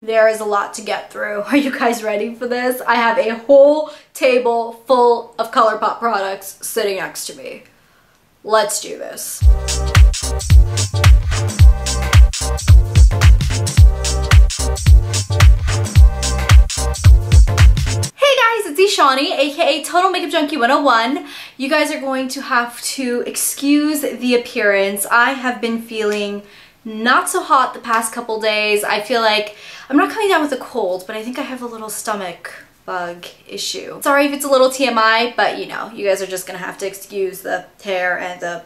There is a lot to get through. Are you guys ready for this? I have a whole table full of ColourPOP products sitting next to me. Let's do this. It's Shawnee, aka Total Makeup Junkie 101. You guys are going to have to excuse the appearance. I have been feeling not so hot the past couple days. I feel like I'm not coming down with a cold, but I think I have a little stomach bug issue. Sorry if it's a little TMI, but you know, you guys are just gonna have to excuse the hair and the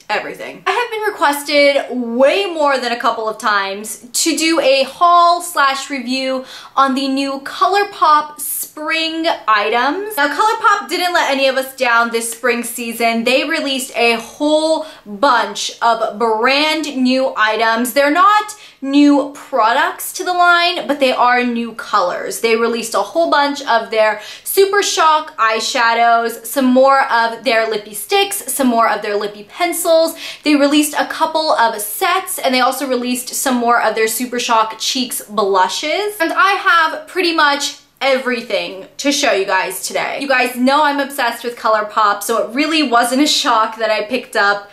everything. I have been requested way more than a couple of times to do a haul slash review on the new ColourPOP spring items. Now ColourPOP didn't let any of us down this spring season. They released a whole bunch of brand new items. They're not new products to the line, but they are new colors. They released a whole bunch of their Super Shock eyeshadows, some more of their Lippy sticks, some more of their Lippy pencils. They released a couple of sets, and they also released some more of their Super Shock Cheeks blushes. And I have pretty much everything to show you guys today. You guys know I'm obsessed with ColourPOP, so it really wasn't a shock that I picked up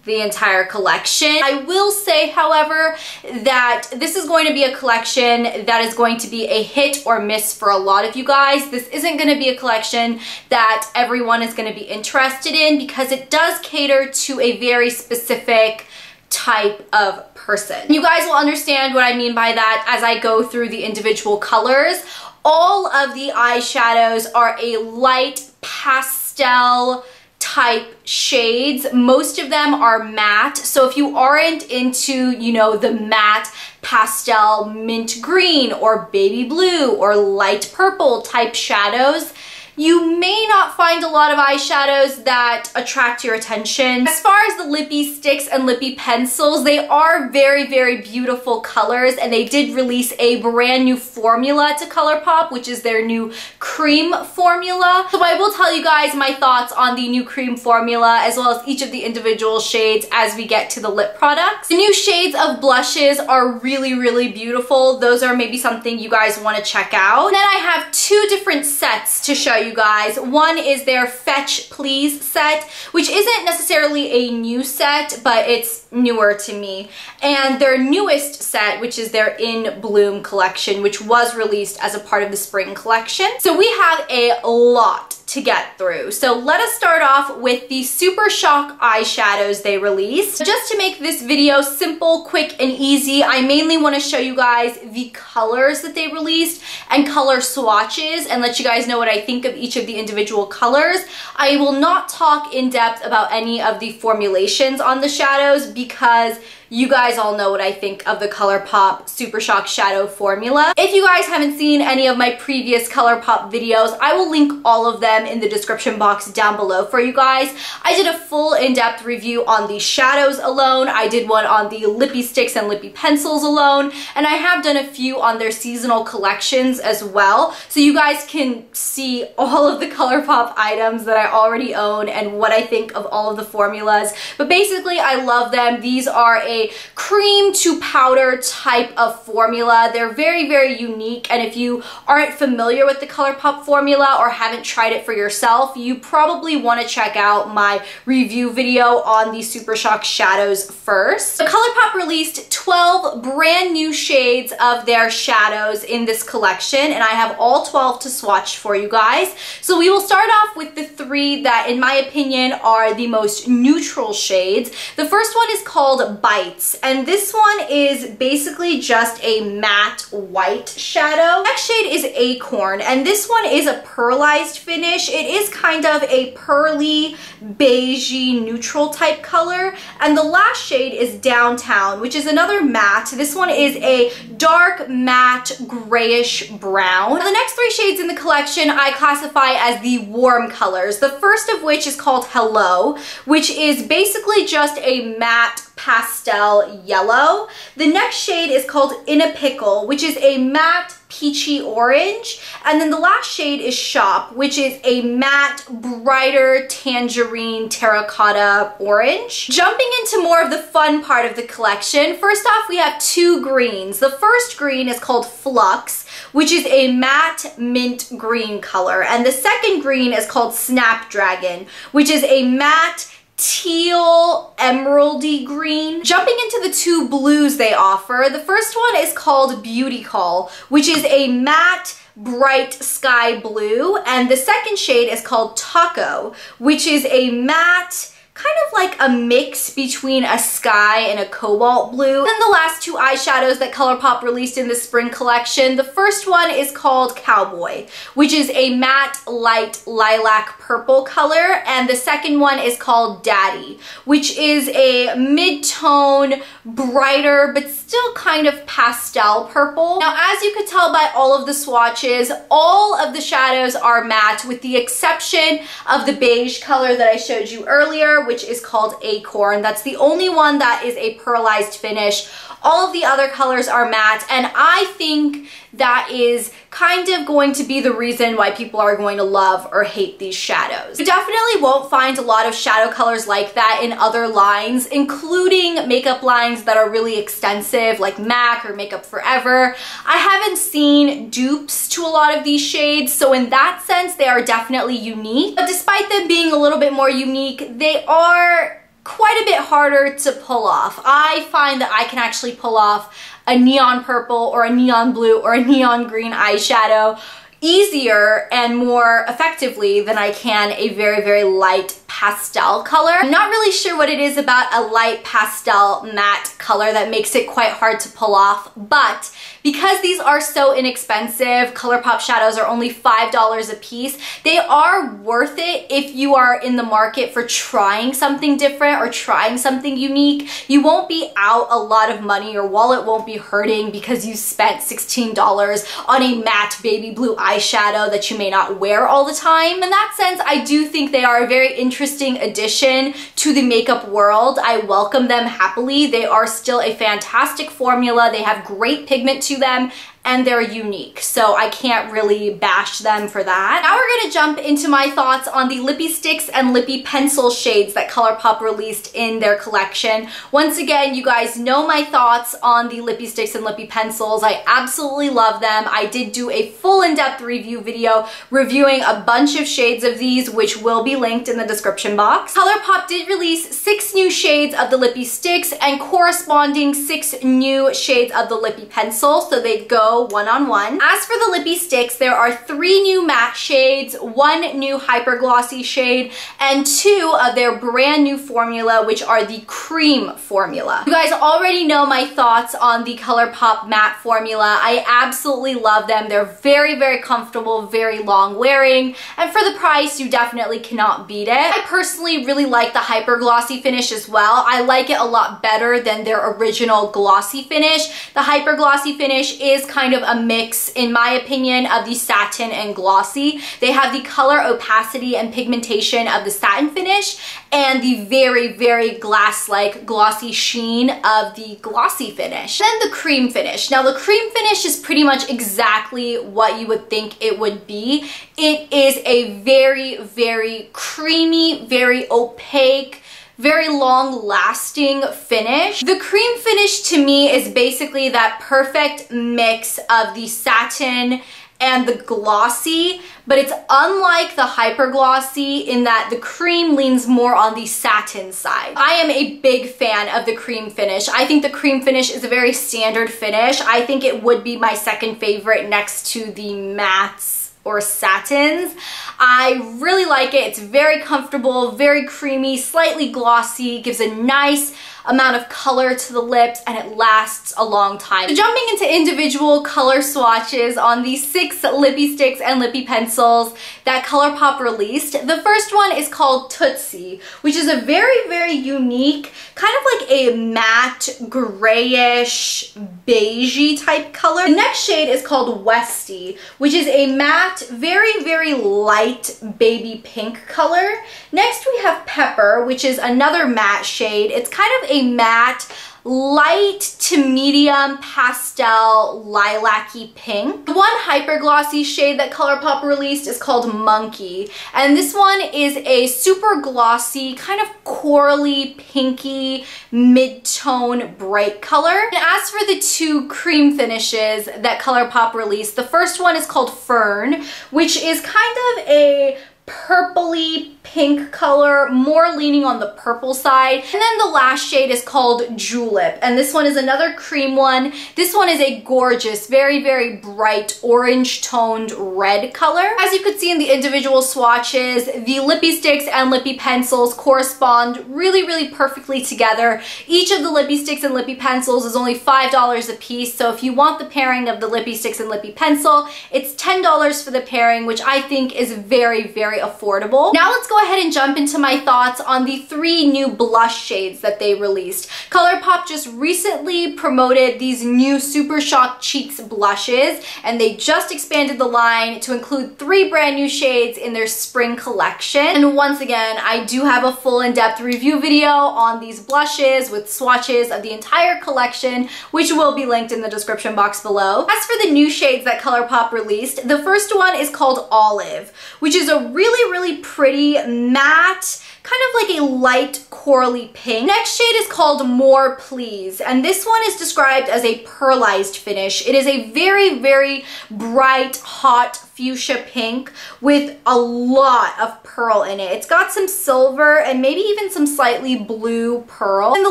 the entire collection. I will say, however, that this is going to be a collection that is going to be a hit or miss for a lot of you guys. This isn't going to be a collection that everyone is going to be interested in because it does cater to a very specific type of person. You guys will understand what I mean by that as I go through the individual colors. All of the eyeshadows are a light pastel type shades. Most of them are matte, so if you aren't into, you know, the matte pastel mint green or baby blue or light purple type shadows, you may not find a lot of eyeshadows that attract your attention. As far as the Lippy sticks and Lippy pencils, they are very, very beautiful colors, and they did release a brand new formula to ColourPOP, which is their new cream formula. So I will tell you guys my thoughts on the new cream formula, as well as each of the individual shades as we get to the lip products. The new shades of blushes are really, really beautiful. Those are maybe something you guys want to check out. And then I have two different sets to show you guys. One is their Fetch Please set, which isn't necessarily a new set, but it's newer to me. And their newest set, which is their In Bloom collection, which was released as a part of the spring collection. So we have a lot to get through. So let us start off with the Super Shock eyeshadows they released. Just to make this video simple, quick, and easy, I mainly want to show you guys the colors that they released and color swatches and let you guys know what I think of each of the individual colors. I will not talk in depth about any of the formulations on the shadows because you guys all know what I think of the ColourPOP Super Shock Shadow formula. If you guys haven't seen any of my previous ColourPOP videos, I will link all of them in the description box down below for you guys. I did a full in-depth review on the shadows alone. I did one on the Lippy sticks and Lippy pencils alone, and I have done a few on their seasonal collections as well. So you guys can see all of the ColourPOP items that I already own and what I think of all of the formulas. But basically, I love them. These are a cream to powder type of formula. They're very, very unique, and if you aren't familiar with the ColourPOP formula or haven't tried it for yourself, you probably want to check out my review video on the Super Shock shadows first. So ColourPOP released 12 brand new shades of their shadows in this collection, and I have all 12 to swatch for you guys. So we will start off with the three that, in my opinion, are the most neutral shades. The first one is called Bite. And this one is basically just a matte white shadow. The next shade is Acorn, and this one is a pearlized finish. It is kind of a pearly, beigey, neutral type color. And the last shade is Downtown, which is another matte. This one is a dark matte grayish brown. Now, the next three shades in the collection I classify as the warm colors. The first of which is called Hello, which is basically just a matte pastel yellow. The next shade is called A Pickle, which is a matte peachy orange, and then the last shade is Shop, which is a matte brighter tangerine terracotta orange. Jumping into more of the fun part of the collection, first off we have two greens. The first green is called Flux, which is a matte mint green color, and the second green is called Snapdragon, which is a matte teal emeraldy green. Jumping into the two blues they offer, the first one is called Beauty Call, which is a matte bright sky blue, and the second shade is called Taco, which is a matte kind of like a mix between a sky and a cobalt blue. Then the last two eyeshadows that ColourPOP released in the spring collection, the first one is called Cowboy, which is a matte light lilac purple color, and the second one is called Daddy, which is a mid-tone, brighter, but still kind of pastel purple. Now, as you could tell by all of the swatches, all of the shadows are matte with the exception of the beige color that I showed you earlier, which is called Acorn. That's the only one that is a pearlized finish. All of the other colors are matte, and I think that is kind of going to be the reason why people are going to love or hate these shadows. You definitely won't find a lot of shadow colors like that in other lines, including makeup lines that are really extensive like MAC or Makeup Forever. I haven't seen dupes to a lot of these shades, so in that sense they are definitely unique. But despite them being a little bit more unique, they are quite a bit harder to pull off. I find that I can actually pull off a neon purple or a neon blue or a neon green eyeshadow easier and more effectively than I can a very, very light pastel color. I'm not really sure what it is about a light pastel matte color that makes it quite hard to pull off, but because these are so inexpensive, ColourPOP shadows are only $5 a piece, they are worth it if you are in the market for trying something different or trying something unique. You won't be out a lot of money, your wallet won't be hurting because you spent $16 on a matte baby blue eyeshadow that you may not wear all the time. In that sense, I do think they are a very interesting addition to the makeup world. I welcome them happily. They are still a fantastic formula. They have great pigment to them, and they're unique, so I can't really bash them for that. Now we're gonna jump into my thoughts on the Lippie Stix and Lippie Pencil shades that ColourPOP released in their collection. Once again, you guys know my thoughts on the Lippie Stix and Lippie Pencils. I absolutely love them. I did do a full in-depth review video reviewing a bunch of shades of these, which will be linked in the description box. ColourPOP did release 6 new shades of the Lippie Stix and corresponding 6 new shades of the Lippie Pencil, so they go one-on-one. As for the Lippie Stix, there are 3 new matte shades, 1 new hyper glossy shade, and 2 of their brand new formula, which are the cream formula. You guys already know my thoughts on the ColourPOP matte formula. I absolutely love them. They're very, very comfortable, very long wearing, and for the price, you definitely cannot beat it. I personally really like the hyper glossy finish as well. I like it a lot better than their original glossy finish. The hyper glossy finish is kind of a mix, in my opinion, of the satin and glossy. They have the color opacity and pigmentation of the satin finish and the very, very glass-like glossy sheen of the glossy finish. Then the cream finish. Now the cream finish is pretty much exactly what you would think it would be. It is a very, very creamy, very opaque, very long-lasting finish. The cream finish to me is basically that perfect mix of the satin and the glossy, but it's unlike the hyper glossy in that the cream leans more on the satin side. I am a big fan of the cream finish. I think the cream finish is a very standard finish. I think it would be my second favorite next to the mattes or satins. I really like it. It's very comfortable, very creamy, slightly glossy, gives a nice amount of color to the lips, and it lasts a long time. So jumping into individual color swatches on the 6 Lippie Stix and Lippie Pencils that ColourPOP released. The first one is called Tootsi, which is a very, very unique, kind of like a matte, grayish, beigey type color. The next shade is called Westie, which is a matte, very, very light baby pink color. Next we have Pepper, which is another matte shade. It's kind of a a matte light to medium pastel lilac-y pink. The one hyper glossy shade that ColourPOP released is called Monkey, and this one is a super glossy, kind of corally, pinky, mid-tone bright color. And as for the two cream finishes that ColourPOP released, the first one is called Fern, which is kind of a purpley pink color, more leaning on the purple side. And then the last shade is called Julep, and this one is another cream one. This one is a gorgeous, very, very bright orange toned red color. As you could see in the individual swatches, the Lippie sticks and Lippie pencils correspond really, really perfectly together. Each of the Lippie sticks and Lippie pencils is only $5 a piece, so if you want the pairing of the Lippie sticks and Lippie pencil, it's $10 for the pairing, which I think is very, very affordable. Now let's go ahead and jump into my thoughts on the 3 new blush shades that they released. ColourPOP just recently promoted these new Super Shock Cheeks blushes, and they just expanded the line to include 3 brand new shades in their spring collection. And once again, I do have a full in-depth review video on these blushes with swatches of the entire collection, which will be linked in the description box below. As for the new shades that ColourPOP released, the first one is called Olive, which is a really, really pretty matte, kind of like a light corally pink. Next shade is called More Please, and this one is described as a pearlized finish. It is a very, very bright, hot fuchsia pink with a lot of pearl in it. It's got some silver and maybe even some slightly blue pearl. And the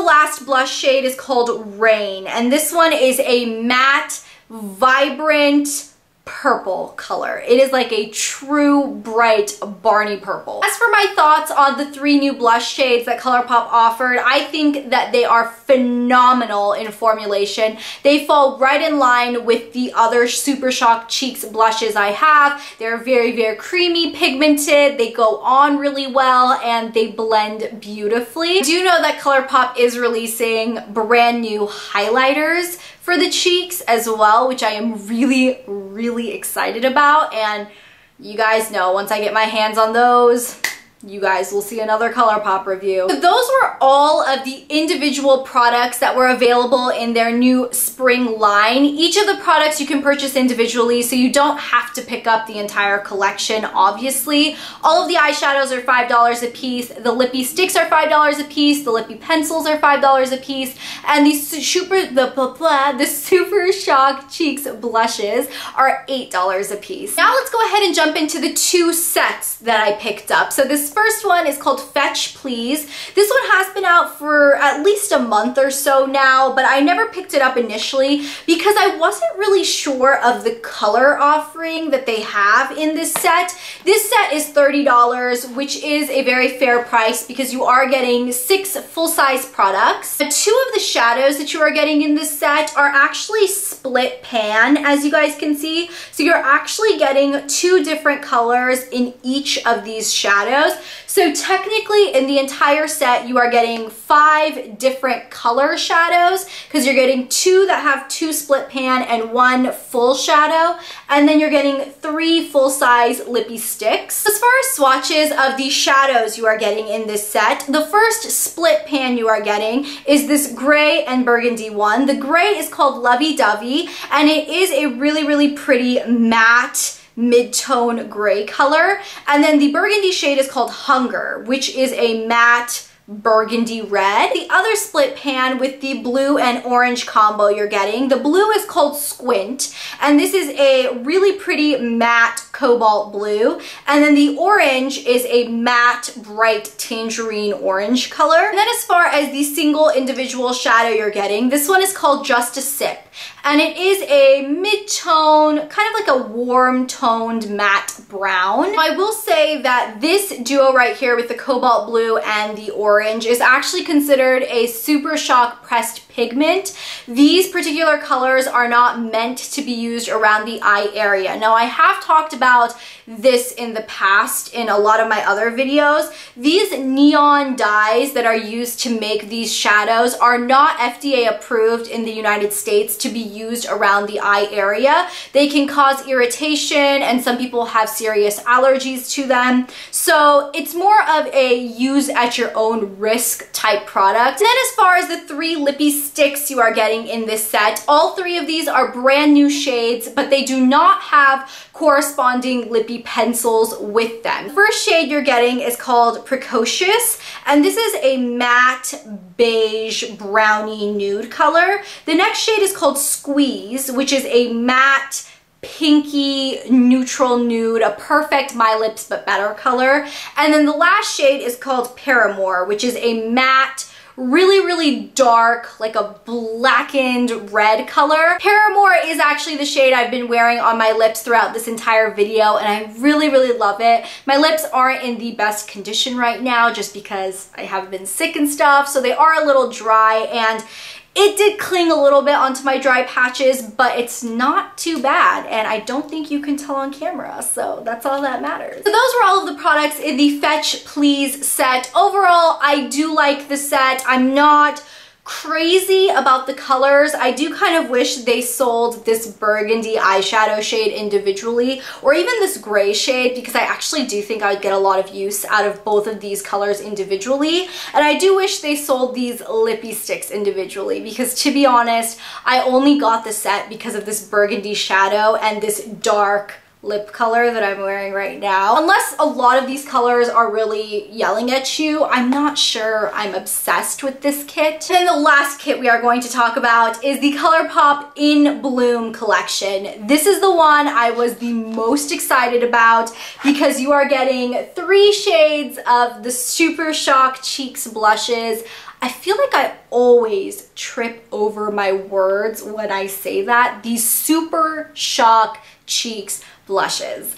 last blush shade is called Rain, and this one is a matte, vibrant, purple color. It is like a true bright Barney purple. As for my thoughts on the 3 new blush shades that ColourPOP offered, I think that they are phenomenal in formulation. They fall right in line with the other Super Shock Cheeks blushes I have. They're very, very creamy, pigmented, they go on really well, and they blend beautifully. I do know that ColourPOP is releasing brand new highlighters for the cheeks as well, which I am really, really excited about. And you guys know, once I get my hands on those, you guys will see another ColourPOP review. So those were all of the individual products that were available in their new spring line. Each of the products you can purchase individually, so you don't have to pick up the entire collection, obviously. All of the eyeshadows are $5 a piece, the Lippie sticks are $5 a piece, the Lippie pencils are $5 a piece, and the Super Shock Cheeks blushes are $8 a piece. Now let's go ahead and jump into the 2 sets that I picked up. So this first one is called Fetch Please. This one has been out for at least a month or so now, but I never picked it up initially because I wasn't really sure of the color offering that they have in this set. This set is $30, which is a very fair price because you are getting 6 full-size products. 2 of the shadows that you are getting in this set are actually split pan, as you guys can see. So you're actually getting 2 different colors in each of these shadows. So technically in the entire set you are getting 5 different color shadows because you're getting 2 that have 2 split pan and 1 full shadow, and then you're getting 3 full-size Lippie sticks. As far as swatches of the shadows you are getting in this set, the first split pan you are getting is this gray and burgundy one. The gray is called Lovey Dovey, and it is a really, really pretty matte mid-tone gray color. And then the burgundy shade is called Hunger, which is a matte burgundy red. The other split pan with the blue and orange combo you're getting, the blue is called Squint, and this is a really pretty matte cobalt blue, and then the orange is a matte bright tangerine orange color. And then as far as the single individual shadow you're getting, this one is called Just a Sip, and it is a mid-tone, kind of like a warm toned matte brown. I will say that this duo right here with the cobalt blue and the orange is actually considered a Super Shock pressed pigment. These particular colors are not meant to be used around the eye area. Now I have talked about this in the past in a lot of my other videos. These neon dyes that are used to make these shadows are not FDA approved in the United States to be used around the eye area. They can cause irritation, and some people have serious allergies to them. So it's more of a use at your own risk type product. And then as far as the 3 Lippy sticks you are getting in this set, all 3 of these are brand new shades, but they do not have corresponding Lippy pencils with them. The first shade you're getting is called Precocious, and this is a matte beige brownie nude color. The next shade is called Squeeze, which is a matte pinky neutral nude, a perfect My Lips But Better color. And then the last shade is called Paramour, which is a matte, really dark, like a blackened red color. Paramour is actually the shade I've been wearing on my lips throughout this entire video, and I really love it. My lips aren't in the best condition right now just because I have been sick and stuff, so they are a little dry, and it did cling a little bit onto my dry patches, but it's not too bad, and I don't think you can tell on camera, so that's all that matters. So those were all of the products in the Fetch Please set. Overall, I do like the set. I'm not crazy about the colors. I do kind of wish they sold this burgundy eyeshadow shade individually, or even this gray shade, because I actually do think I would get a lot of use out of both of these colors individually. And I do wish they sold these Lippy sticks individually, because to be honest, I only got the set because of this burgundy shadow and this dark lip color that I'm wearing right now. Unless a lot of these colors are really yelling at you, I'm not sure I'm obsessed with this kit. And the last kit we are going to talk about is the ColourPOP In Bloom collection. This is the one I was the most excited about because you are getting 3 shades of the Super Shock Cheeks blushes. I feel like I always trip over my words when I say that. These Super Shock Cheeks blushes.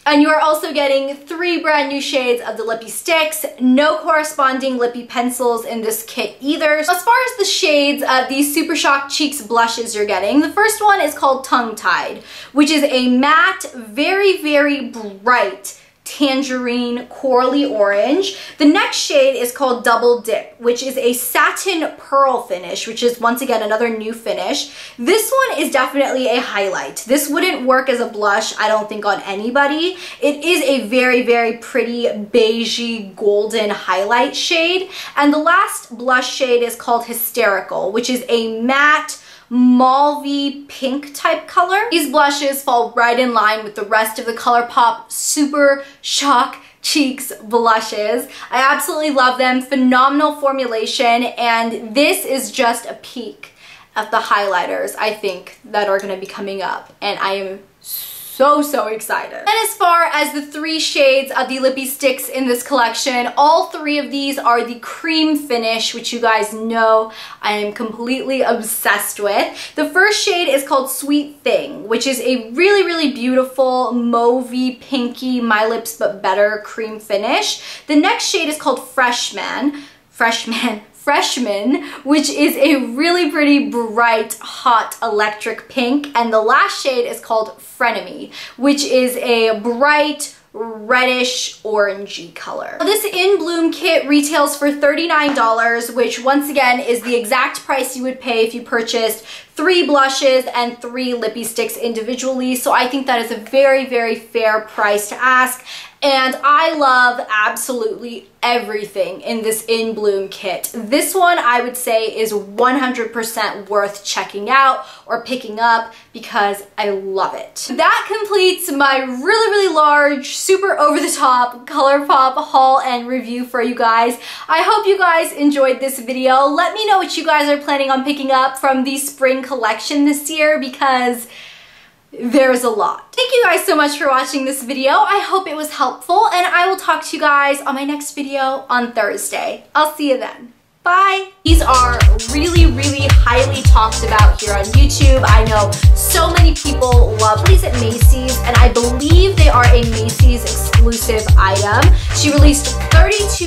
And you are also getting 3 brand new shades of the Lippy sticks, no corresponding Lippy pencils in this kit either. As far as the shades of these Super Shock Cheeks blushes you're getting, the first one is called Tongue Tied, which is a matte, very bright tangerine corally orange. The next shade is called Double Dip, which is a satin pearl finish, which is once again another new finish. This one is definitely a highlight. This wouldn't work as a blush, I don't think, on anybody. It is a very pretty beigey golden highlight shade. And the last blush shade is called Hysterical, which is a matte mauvey pink type color. These blushes fall right in line with the rest of the ColourPOP Super Shock Cheeks blushes. I absolutely love them. Phenomenal formulation, and this is just a peek at the highlighters I think that are going to be coming up, and I am so excited. And as far as the 3 shades of the Lippy sticks in this collection, all 3 of these are the cream finish, which you guys know I am completely obsessed with. The first shade is called Sweet Thing, which is a really beautiful mauvey pinky My Lips But Better cream finish. The next shade is called Freshman, which is a really pretty bright, hot electric pink. And the last shade is called Frenemie, which is a bright, reddish orangey color. This In Bloom kit retails for $39, which once again is the exact price you would pay if you purchased 3 blushes and 3 Lippy sticks individually. So I think that is a very fair price to ask. And I love absolutely everything in this In Bloom kit. This one I would say is 100% worth checking out or picking up because I love it. That completes my really large, super over-the-top ColourPOP haul and review for you guys. I hope you guys enjoyed this video. Let me know what you guys are planning on picking up from the spring collection this year because there's a lot. Thank you guys so much for watching this video. I hope it was helpful, and I will talk to you guys on my next video on Thursday. I'll see you then. Bye! These are really highly talked about here on YouTube. I know so many people love these at Macy's, and I believe they are a Macy's exclusive item. She released 32